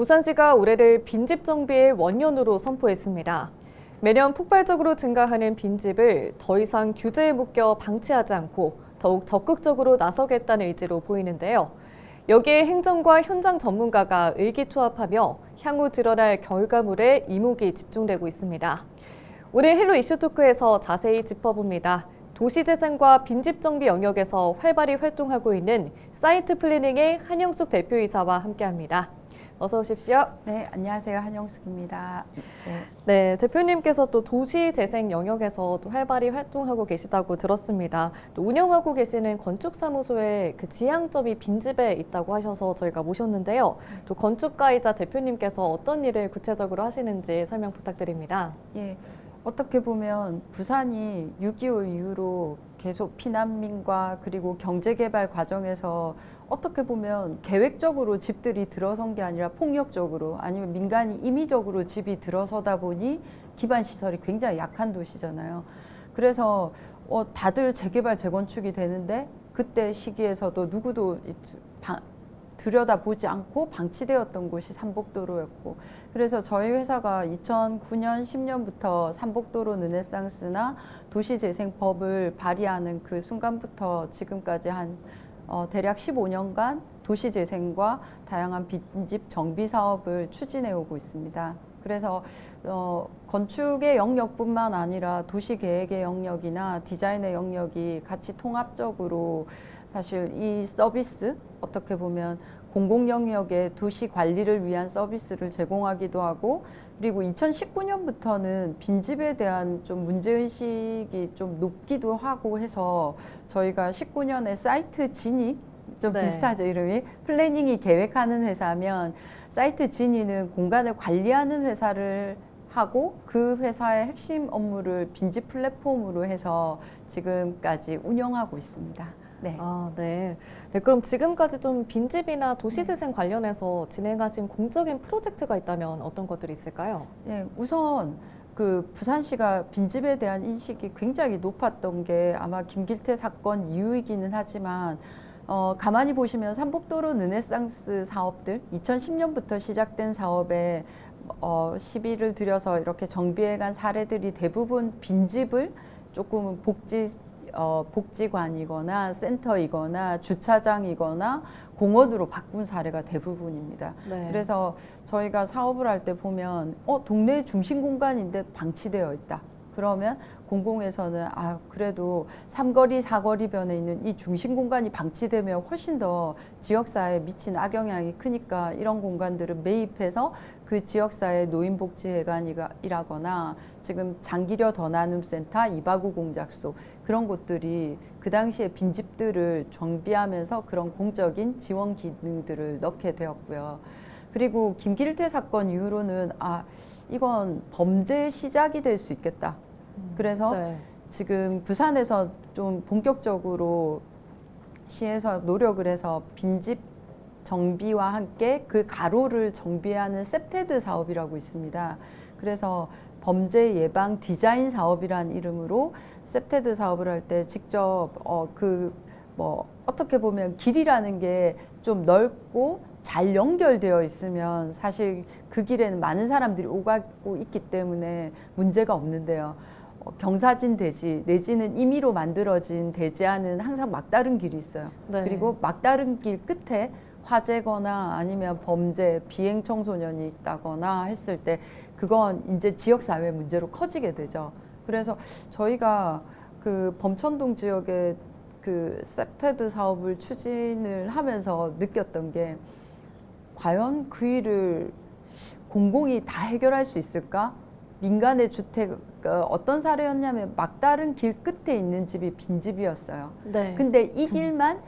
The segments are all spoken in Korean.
부산시가 올해를 빈집 정비의 원년으로 선포했습니다. 매년 폭발적으로 증가하는 빈집을 더 이상 규제에 묶여 방치하지 않고 더욱 적극적으로 나서겠다는 의지로 보이는데요. 여기에 행정과 현장 전문가가 의기투합하며 향후 드러날 결과물에 이목이 집중되고 있습니다. 오늘 헬로 이슈토크에서 자세히 짚어봅니다. 도시재생과 빈집 정비 영역에서 활발히 활동하고 있는 사이트 플래닝의 한영숙 대표이사와 함께합니다. 어서 오십시오. 네, 안녕하세요. 한영숙입니다. 네, 대표님께서 또 도시재생 영역에서 또 활발히 활동하고 계시다고 들었습니다. 또 운영하고 계시는 건축사무소의 그 지향점이 빈집에 있다고 하셔서 저희가 모셨는데요. 또 건축가이자 대표님께서 어떤 일을 구체적으로 하시는지 설명 부탁드립니다. 예, 어떻게 보면 부산이 6.25 이후로 계속 피난민과 그리고 경제개발 과정에서 어떻게 보면 계획적으로 집들이 들어선 게 아니라 폭력적으로 아니면 민간이 임의적으로 집이 들어서다 보니 기반 시설이 굉장히 약한 도시잖아요. 그래서 다들 재개발 재건축이 되는데 그때 시기에서도 누구도 들여다보지 않고 방치되었던 곳이 삼복도로였고, 그래서 저희 회사가 2009년, 10년부터 삼복도로 르네상스나 도시재생법을 발의하는 그 순간부터 지금까지 대략 15년간 도시재생과 다양한 빈집 정비 사업을 추진해 오고 있습니다. 그래서 건축의 영역뿐만 아니라 도시계획의 영역이나 디자인의 영역이 같이 통합적으로 사실 이 서비스, 어떻게 보면 공공영역의 도시 관리를 위한 서비스를 제공하기도 하고, 그리고 2019년부터는 빈집에 대한 좀 문제의식이 좀 높기도 하고 해서 저희가 19년에 사이트 진이 좀 비슷하죠, 이름이. 플래닝이 계획하는 회사면 사이트 진이는 공간을 관리하는 회사를 하고 그 회사의 핵심 업무를 빈집 플랫폼으로 해서 지금까지 운영하고 있습니다. 네. 네. 그럼 지금까지 좀 빈집이나 도시재생 관련해서 진행하신 공적인 프로젝트가 있다면 어떤 것들이 있을까요? 네, 우선 그 부산시가 빈집에 대한 인식이 굉장히 높았던 게 아마 김길태 사건 이후이기는 하지만 가만히 보시면 삼복도로 르네상스 사업들 2010년부터 시작된 사업에 시비를 들여서 이렇게 정비해간 사례들이 대부분 빈집을 조금 복지관이거나 센터이거나 주차장이거나 공원으로 바꾼 사례가 대부분입니다. 네. 그래서 저희가 사업을 할 때 보면 동네 중심 공간인데 방치되어 있다. 그러면 공공에서는 그래도 삼거리, 사거리변에 있는 이 중심 공간이 방치되면 훨씬 더 지역사회에 미친 악영향이 크니까 이런 공간들을 매입해서 그 지역사회 노인복지회관이라거나 지금 장기려 더나눔센터, 이바구 공작소 그런 곳들이 그 당시에 빈집들을 정비하면서 그런 공적인 지원 기능들을 넣게 되었고요. 그리고 김길태 사건 이후로는 이건 범죄의 시작이 될 수 있겠다. 그래서 지금 부산에서 좀 본격적으로 시에서 노력을 해서 빈집 정비와 함께 그 가로를 정비하는 셉테드 사업이라고 있습니다. 그래서 범죄 예방 디자인 사업이란 이름으로 셉테드 사업을 할 때 직접 어떻게 보면 길이라는 게 좀 넓고 잘 연결되어 있으면 사실 그 길에는 많은 사람들이 오가고 있기 때문에 문제가 없는데요. 경사진 대지 내지는 임의로 만들어진 대지와는 항상 막다른 길이 있어요. 네. 그리고 막다른 길 끝에 화재거나 아니면 범죄, 비행 청소년이 있다거나 했을 때 그건 이제 지역사회 문제로 커지게 되죠. 그래서 저희가 그 범천동 지역에 그 셉테드 사업을 추진을 하면서 느꼈던 게 과연 그 일을 공공이 다 해결할 수 있을까? 민간의 주택, 어떤 사례였냐면 막다른 길 끝에 있는 집이 빈집이었어요. 네. 근데 이 길만,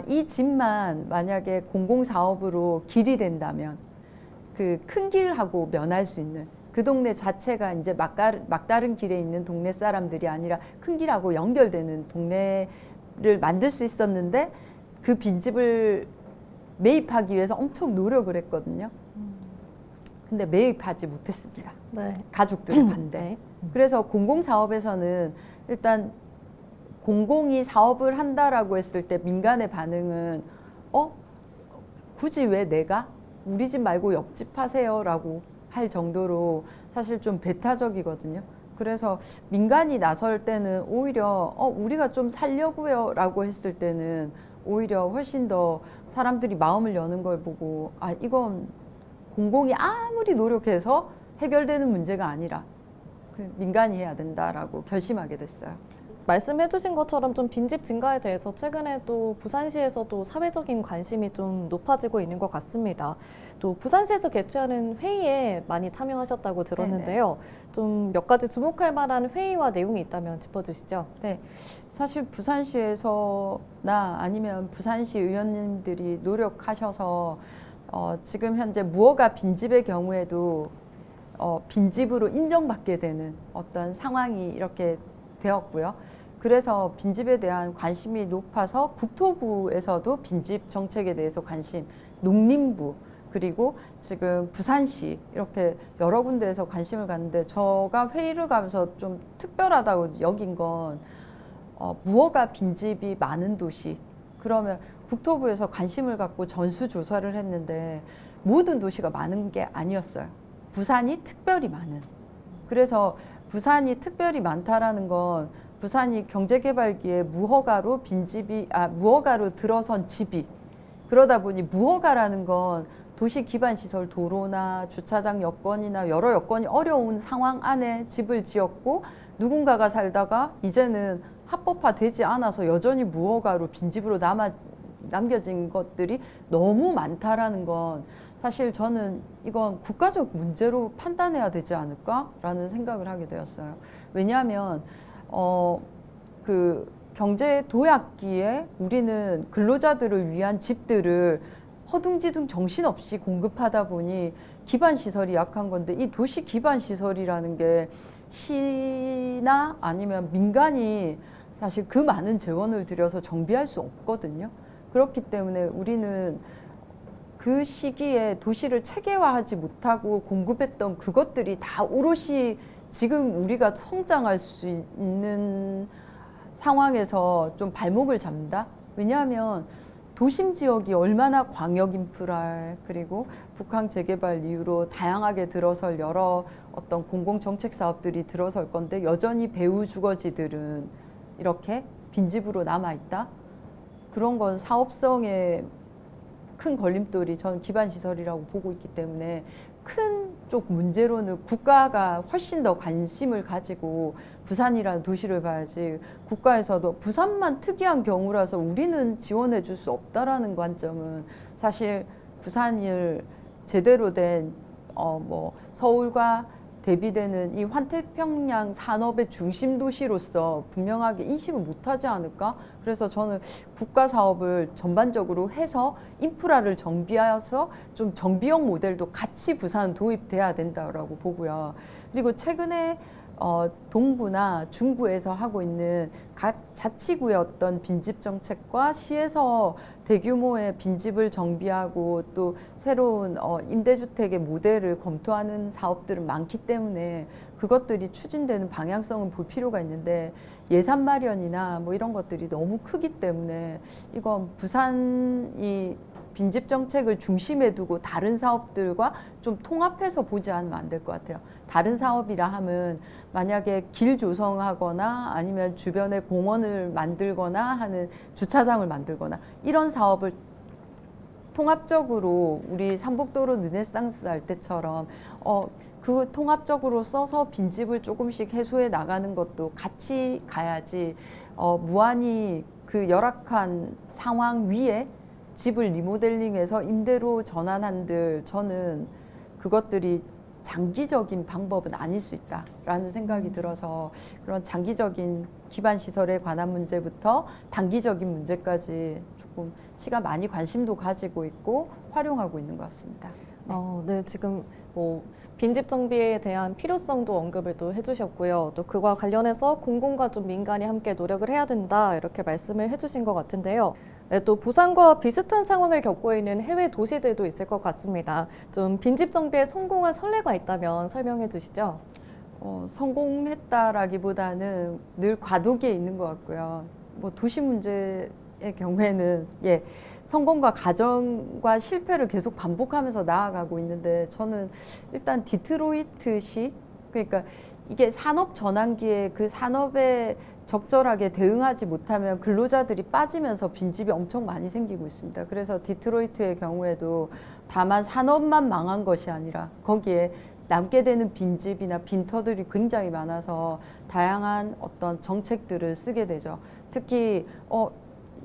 이 집만 만약에 공공사업으로 길이 된다면 그 큰 길하고 면할 수 있는 그 동네 자체가 이제 막다른 길에 있는 동네 사람들이 아니라 큰 길하고 연결되는 동네를 만들 수 있었는데 그 빈집을 매입하기 위해서 엄청 노력을 했거든요. 근데 매입하지 못했습니다. 네. 가족들의 반대. 네. 그래서 공공사업에서는 일단 공공이 사업을 한다라고 했을 때 민간의 반응은 굳이 왜 내가? 우리 집 말고 옆집 하세요라고 할 정도로 사실 좀 배타적이거든요. 그래서 민간이 나설 때는 오히려 우리가 좀 살려고요 라고 했을 때는 오히려 훨씬 더 사람들이 마음을 여는 걸 보고 이건 공공이 아무리 노력해서 해결되는 문제가 아니라 민간이 해야 된다라고 결심하게 됐어요. 말씀해주신 것처럼 좀 빈집 증가에 대해서 최근에 또 부산시에서도 사회적인 관심이 좀 높아지고 있는 것 같습니다. 또 부산시에서 개최하는 회의에 많이 참여하셨다고 들었는데요. 좀 몇 가지 주목할 만한 회의와 내용이 있다면 짚어주시죠. 네, 사실 부산시에서나 아니면 부산시 의원님들이 노력하셔서 지금 현재 무허가 빈집의 경우에도 빈집으로 인정받게 되는 어떤 상황이 이렇게 되었고요. 그래서 빈집에 대한 관심이 높아서 국토부에서도 빈집 정책에 대해서 관심, 농림부, 그리고 지금 부산시 이렇게 여러 군데에서 관심을 갖는데 제가 회의를 가면서 좀 특별하다고 여긴 건 무허가 빈집이 많은 도시, 그러면 국토부에서 관심을 갖고 전수조사를 했는데 모든 도시가 많은 게 아니었어요. 부산이 특별히 많은. 그래서 부산이 특별히 많다라는 건 부산이 경제개발기에 무허가로 무허가로 들어선 집이, 그러다 보니 무허가라는 건 도시 기반 시설, 도로나 주차장 여건이나 여러 여건이 어려운 상황 안에 집을 지었고 누군가가 살다가 이제는 합법화되지 않아서 여전히 무허가로 빈집으로 남겨진 것들이 너무 많다라는 건 사실 저는 이건 국가적 문제로 판단해야 되지 않을까라는 생각을 하게 되었어요. 왜냐하면 그 경제 도약기에 우리는 근로자들을 위한 집들을 허둥지둥 정신없이 공급하다 보니 기반 시설이 약한 건데, 이 도시 기반 시설이라는 게 시나 아니면 민간이 사실 그 많은 재원을 들여서 정비할 수 없거든요. 그렇기 때문에 우리는 그 시기에 도시를 체계화하지 못하고 공급했던 그것들이 다 오롯이 지금 우리가 성장할 수 있는 상황에서 좀 발목을 잡는다. 왜냐하면 도심 지역이 얼마나 광역 인프라, 그리고 북한 재개발 이후로 다양하게 들어설 여러 어떤 공공 정책 사업들이 들어설 건데 여전히 배후 주거지들은 이렇게 빈집으로 남아 있다. 그런 건 사업성에 큰 걸림돌이 저는 기반 시설이라고 보고 있기 때문에 큰 쪽 문제로는 국가가 훨씬 더 관심을 가지고 부산이라는 도시를 봐야지, 국가에서도 부산만 특이한 경우라서 우리는 지원해 줄 수 없다라는 관점은 사실 부산을 제대로 된 서울과 대비되는 이 환태평양 산업의 중심 도시로서 분명하게 인식을 못하지 않을까? 그래서 저는 국가 사업을 전반적으로 해서 인프라를 정비해서 좀 정비형 모델도 같이 부산 도입돼야 된다라고 보고요. 그리고 최근에 동구나 중구에서 하고 있는 각 자치구의 어떤 빈집 정책과 시에서 대규모의 빈집을 정비하고 또 새로운 임대주택의 모델을 검토하는 사업들은 많기 때문에 그것들이 추진되는 방향성은 볼 필요가 있는데, 예산 마련이나 뭐 이런 것들이 너무 크기 때문에 이건 부산이 빈집 정책을 중심에 두고 다른 사업들과 좀 통합해서 보지 않으면 안 될 것 같아요. 다른 사업이라 하면 만약에 길 조성하거나 아니면 주변에 공원을 만들거나 하는 주차장을 만들거나 이런 사업을 통합적으로 우리 삼복도로 르네상스 할 때처럼 그 통합적으로 써서 빈집을 조금씩 해소해 나가는 것도 같이 가야지, 무한히 그 열악한 상황 위에 집을 리모델링해서 임대로 전환한들, 저는 그것들이 장기적인 방법은 아닐 수 있다라는 생각이 들어서 그런 장기적인 기반 시설에 관한 문제부터 단기적인 문제까지 조금 시가 많이 관심도 가지고 있고 활용하고 있는 것 같습니다. 네, 지금 뭐 빈집 정비에 대한 필요성도 언급을 또 해주셨고요. 또 그와 관련해서 공공과 좀 민간이 함께 노력을 해야 된다, 이렇게 말씀을 해주신 것 같은데요. 네, 또 부산과 비슷한 상황을 겪고 있는 해외 도시들도 있을 것 같습니다. 좀 빈집 정비에 성공한 선례가 있다면 설명해 주시죠. 성공했다라기보다는 늘 과도기에 있는 것 같고요. 뭐 도시 문제에 경우에는 성공과 가정과 실패를 계속 반복하면서 나아가고 있는데 저는 일단 디트로이트시 그러니까 이게 산업 전환기에 그 산업에 적절하게 대응하지 못하면 근로자들이 빠지면서 빈집이 엄청 많이 생기고 있습니다. 그래서 디트로이트의 경우에도 다만 산업만 망한 것이 아니라 거기에 남게 되는 빈집이나 빈터들이 굉장히 많아서 다양한 어떤 정책들을 쓰게 되죠. 특히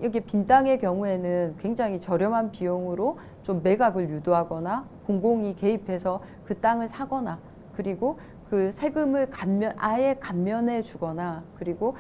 여기 빈 땅의 경우에는 굉장히 저렴한 비용으로 좀 매각을 유도하거나 공공이 개입해서 그 땅을 사거나 그리고 그 세금을 아예 감면해 주거나 그리고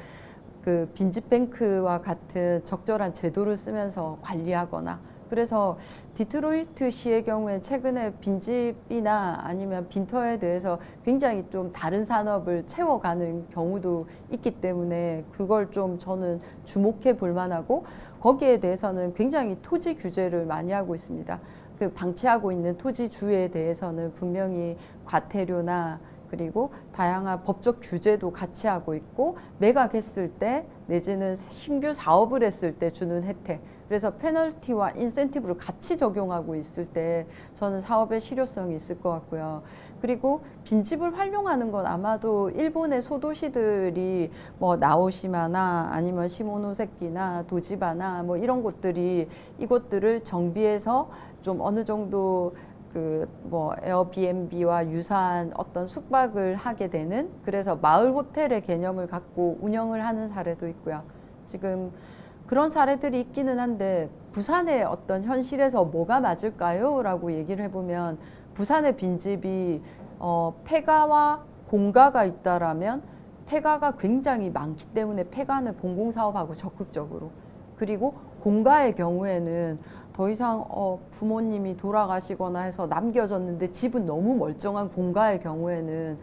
그 빈집뱅크와 같은 적절한 제도를 쓰면서 관리하거나 그래서 디트로이트시의 경우에 최근에 빈집이나 아니면 빈터에 대해서 굉장히 좀 다른 산업을 채워가는 경우도 있기 때문에 그걸 좀 저는 주목해 볼 만하고 거기에 대해서는 굉장히 토지 규제를 많이 하고 있습니다. 그 방치하고 있는 토지주에 대해서는 분명히 과태료나 그리고 다양한 법적 규제도 같이 하고 있고 매각했을 때 내지는 신규 사업을 했을 때 주는 혜택 그래서 페널티와 인센티브를 같이 적용하고 있을 때 저는 사업의 실효성이 있을 것 같고요. 그리고 빈집을 활용하는 건 아마도 일본의 소도시들이 뭐 나오시마나 아니면 시모노세키나 도지바나 뭐 이런 곳들이 이곳들을 정비해서 좀 어느 정도 그 뭐 에어비앤비와 유사한 어떤 숙박을 하게 되는 그래서 마을 호텔의 개념을 갖고 운영을 하는 사례도 있고요. 지금 그런 사례들이 있기는 한데 부산의 어떤 현실에서 뭐가 맞을까요? 라고 얘기를 해보면 부산의 빈집이 폐가와 공가가 있다라면 폐가가 굉장히 많기 때문에 폐가는 공공사업하고 적극적으로 그리고 공가의 경우에는 더 이상 부모님이 돌아가시거나 해서 남겨졌는데 집은 너무 멀쩡한 공가의 경우에는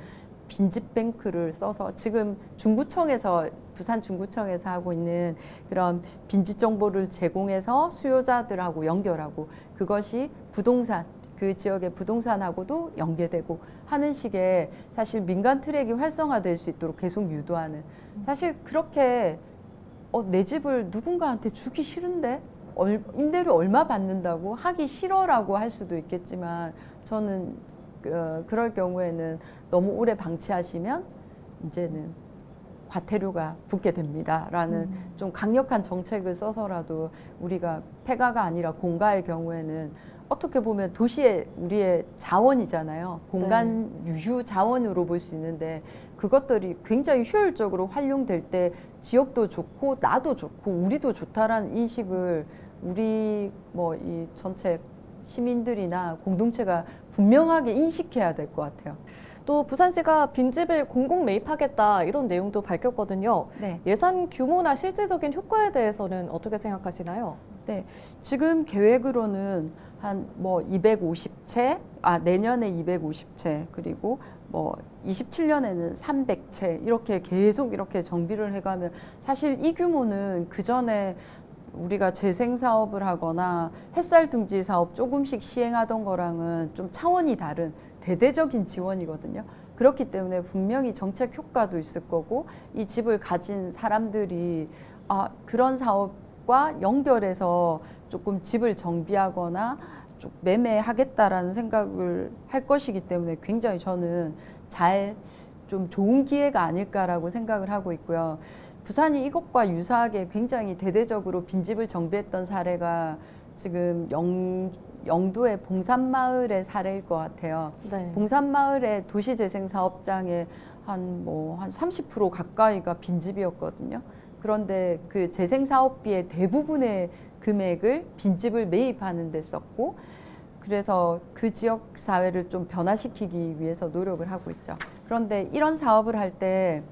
빈집뱅크를 써서 지금 중구청에서 부산 중구청에서 하고 있는 그런 빈집 정보를 제공해서 수요자들하고 연결하고 그것이 부동산 그 지역의 부동산하고도 연계되고 하는 식의 사실 민간 트랙이 활성화될 수 있도록 계속 유도하는 사실 그렇게 내 집을 누군가한테 주기 싫은데 임대료 얼마 받는다고 하기 싫어라고 할 수도 있겠지만 저는 그럴 경우에는 너무 오래 방치하시면 이제는 과태료가 붙게 됩니다라는 좀 강력한 정책을 써서라도 우리가 폐가가 아니라 공가의 경우에는 어떻게 보면 도시의 우리의 자원이잖아요. 공간 유휴 자원으로 볼 수 있는데 그것들이 굉장히 효율적으로 활용될 때 지역도 좋고 나도 좋고 우리도 좋다라는 인식을 우리 뭐 이 전체 시민들이나 공동체가 분명하게 인식해야 될 것 같아요. 또 부산시가 빈집을 공공 매입하겠다 이런 내용도 밝혔거든요. 네. 예산 규모나 실질적인 효과에 대해서는 어떻게 생각하시나요? 네, 지금 계획으로는 한 뭐 250채, 내년에 250채, 그리고 뭐 27년에는 300채 이렇게 계속 이렇게 정비를 해가면 사실 이 규모는 그 전에 우리가 재생 사업을 하거나 햇살 둥지 사업 조금씩 시행하던 거랑은 좀 차원이 다른 대대적인 지원이거든요. 그렇기 때문에 분명히 정책 효과도 있을 거고 이 집을 가진 사람들이 그런 사업과 연결해서 조금 집을 정비하거나 좀 매매하겠다라는 생각을 할 것이기 때문에 굉장히 저는 좀 좋은 기회가 아닐까라고 생각을 하고 있고요. 부산이 이것과 유사하게 굉장히 대대적으로 빈집을 정비했던 사례가 지금 영도의 봉산마을의 사례일 것 같아요. 네. 봉산마을의 도시재생사업장의 한 30% 가까이가 빈집이었거든요. 그런데 그 재생사업비의 대부분의 금액을 빈집을 매입하는 데 썼고 그래서 그 지역 사회를 좀 변화시키기 위해서 노력을 하고 있죠. 그런데 이런 사업을 할 때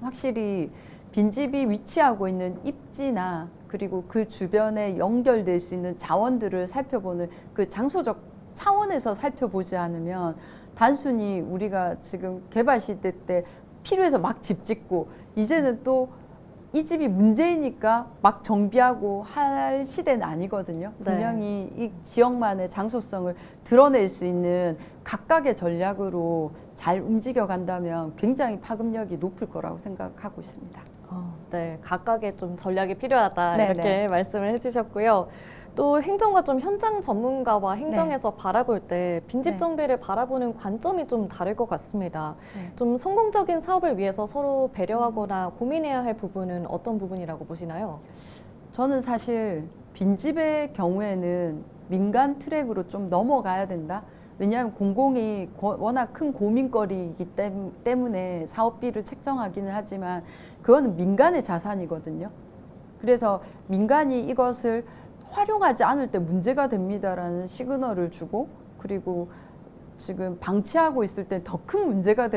확실히 빈집이 위치하고 있는 입지나 그리고 그 주변에 연결될 수 있는 자원들을 살펴보는 그 장소적 차원에서 살펴보지 않으면 단순히 우리가 지금 개발 시대 때 필요해서 막 집 짓고 이제는 또 이 집이 문제이니까 막 정비하고 할 시대는 아니거든요. 분명히 이 지역만의 장소성을 드러낼 수 있는 각각의 전략으로 잘 움직여 간다면 굉장히 파급력이 높을 거라고 생각하고 있습니다. 네. 네, 각각의 좀 전략이 필요하다 네, 이렇게 네. 말씀을 해주셨고요. 또 행정과 좀 현장 전문가와 행정에서 바라볼 때 빈집 네. 정비를 바라보는 관점이 좀 다를 것 같습니다. 네. 좀 성공적인 사업을 위해서 서로 배려하거나 고민해야 할 부분은 어떤 부분이라고 보시나요? 저는 사실 빈집의 경우에는 민간 트랙으로 좀 넘어가야 된다. 왜냐하면 공공이 워낙 큰 고민거리이기 때문에 사업비를 책정하기는 하지만 그거는 민간의 자산이거든요. 그래서 민간이 이것을 활용하지 않을 때 문제가 됩니다라는 시그널을 주고, 그리고 지금 방치하고 있을 때 더 큰 문제가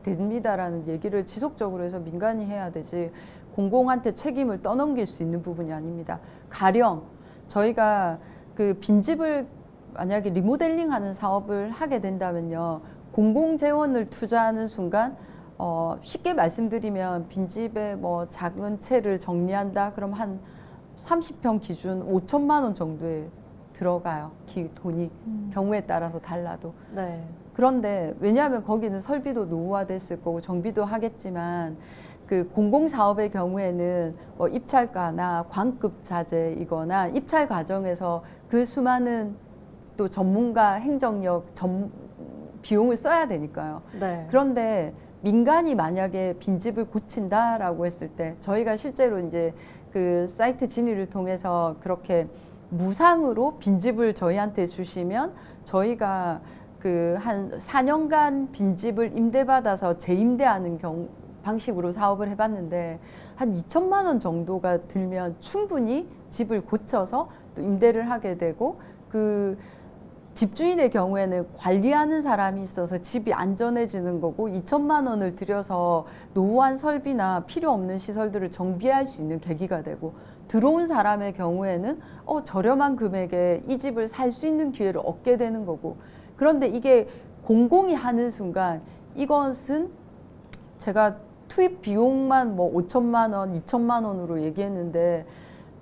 됩니다라는 얘기를 지속적으로 해서 민간이 해야 되지 공공한테 책임을 떠넘길 수 있는 부분이 아닙니다. 가령 저희가 그 빈집을 만약에 리모델링하는 사업을 하게 된다면요, 공공 재원을 투자하는 순간 쉽게 말씀드리면 빈집에 뭐 작은 채를 정리한다 그럼 한 30평 기준 5천만 원 정도에 들어가요. 돈이 경우에 따라서 달라도. 네. 그런데 왜냐하면 거기는 설비도 노후화됐을 거고 정비도 하겠지만 그 공공사업의 경우에는 뭐 입찰가나 광급 자재이거나 입찰 과정에서 그 수많은 또 전문가 행정력 비용을 써야 되니까요. 네. 그런데 민간이 만약에 빈집을 고친다라고 했을 때 저희가 실제로 이제 그 사이트 진위를 통해서 그렇게 무상으로 빈집을 저희한테 주시면 저희가 그 한 4년간 빈집을 임대받아서 재임대하는 방식으로 사업을 해봤는데 한 2천만 원 정도가 들면 충분히 집을 고쳐서 또 임대를 하게 되고, 그 집주인의 경우에는 관리하는 사람이 있어서 집이 안전해지는 거고 2천만 원을 들여서 노후한 설비나 필요 없는 시설들을 정비할 수 있는 계기가 되고, 들어온 사람의 경우에는 저렴한 금액에 이 집을 살 수 있는 기회를 얻게 되는 거고. 그런데 이게 공공이 하는 순간 이것은 제가 투입 비용만 뭐 5천만 원, 2천만 원으로 얘기했는데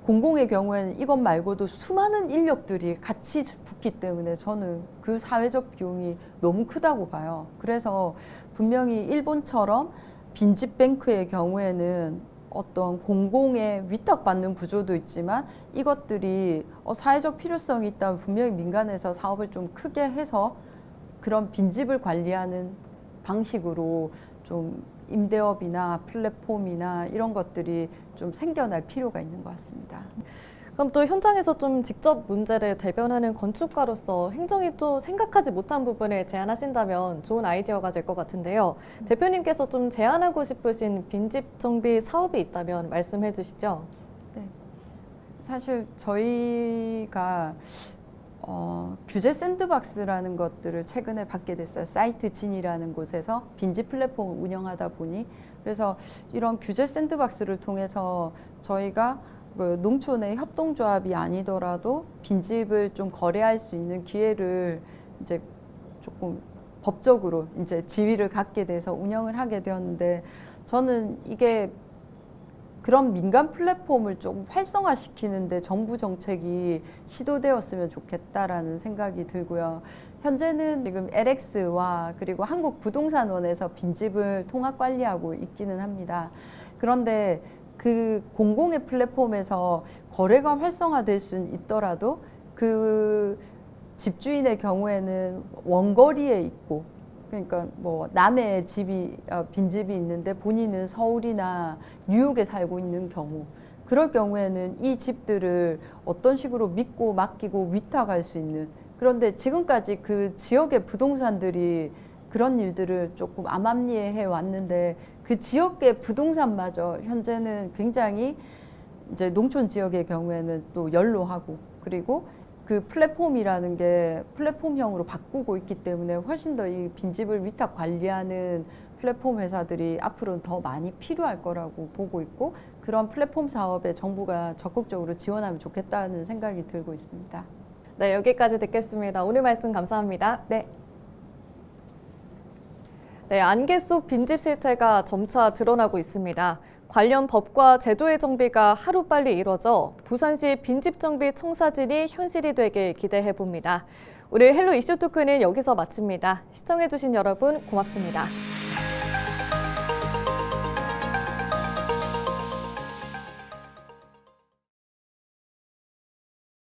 공공의 경우에는 이것 말고도 수많은 인력들이 같이 붙기 때문에 저는 그 사회적 비용이 너무 크다고 봐요. 그래서 분명히 일본처럼 빈집뱅크의 경우에는 어떤 공공에 위탁받는 구조도 있지만 이것들이 사회적 필요성이 있다면 분명히 민간에서 사업을 좀 크게 해서 그런 빈집을 관리하는 방식으로 좀 임대업이나 플랫폼이나 이런 것들이 좀 생겨날 필요가 있는 것 같습니다. 그럼 또 현장에서 좀 직접 문제를 대변하는 건축가로서 행정이 또 생각하지 못한 부분을 제안하신다면 좋은 아이디어가 될 것 같은데요. 대표님께서 좀 제안하고 싶으신 빈집 정비 사업이 있다면 말씀해 주시죠. 네. 사실 저희가 규제 샌드박스라는 것들을 최근에 받게 됐어요. 사이트 진이라는 곳에서 빈집 플랫폼을 운영하다 보니. 그래서 이런 규제 샌드박스를 통해서 저희가 그 농촌의 협동조합이 아니더라도 빈집을 좀 거래할 수 있는 기회를 이제 조금 법적으로 이제 지위를 갖게 돼서 운영을 하게 되었는데, 저는 이게 그런 민간 플랫폼을 좀 활성화시키는데 정부 정책이 시도되었으면 좋겠다라는 생각이 들고요. 현재는 지금 LX와 그리고 한국부동산원에서 빈집을 통합 관리하고 있기는 합니다. 그런데 그 공공의 플랫폼에서 거래가 활성화될 수는 있더라도 그 집주인의 경우에는 원거리에 있고, 그러니까 뭐 남의 집이 빈집이 있는데 본인은 서울이나 뉴욕에 살고 있는 경우, 그럴 경우에는 이 집들을 어떤 식으로 믿고 맡기고 위탁할 수 있는, 그런데 지금까지 그 지역의 부동산들이 그런 일들을 조금 암암리에 왔는데 그 지역의 부동산마저 현재는 굉장히 이제 농촌 지역의 경우에는 또 연로하고, 그리고 그 플랫폼이라는 게 플랫폼형으로 바꾸고 있기 때문에 훨씬 더 이 빈집을 위탁 관리하는 플랫폼 회사들이 앞으로는 더 많이 필요할 거라고 보고 있고, 그런 플랫폼 사업에 정부가 적극적으로 지원하면 좋겠다는 생각이 들고 있습니다. 네, 여기까지 듣겠습니다. 오늘 말씀 감사합니다. 네. 네, 안개 속 빈집 실태가 점차 드러나고 있습니다. 관련 법과 제도의 정비가 하루빨리 이뤄져 부산시 빈집 정비 청사진이 현실이 되길 기대해 봅니다. 오늘 헬로 이슈 토크는 여기서 마칩니다. 시청해주신 여러분 고맙습니다.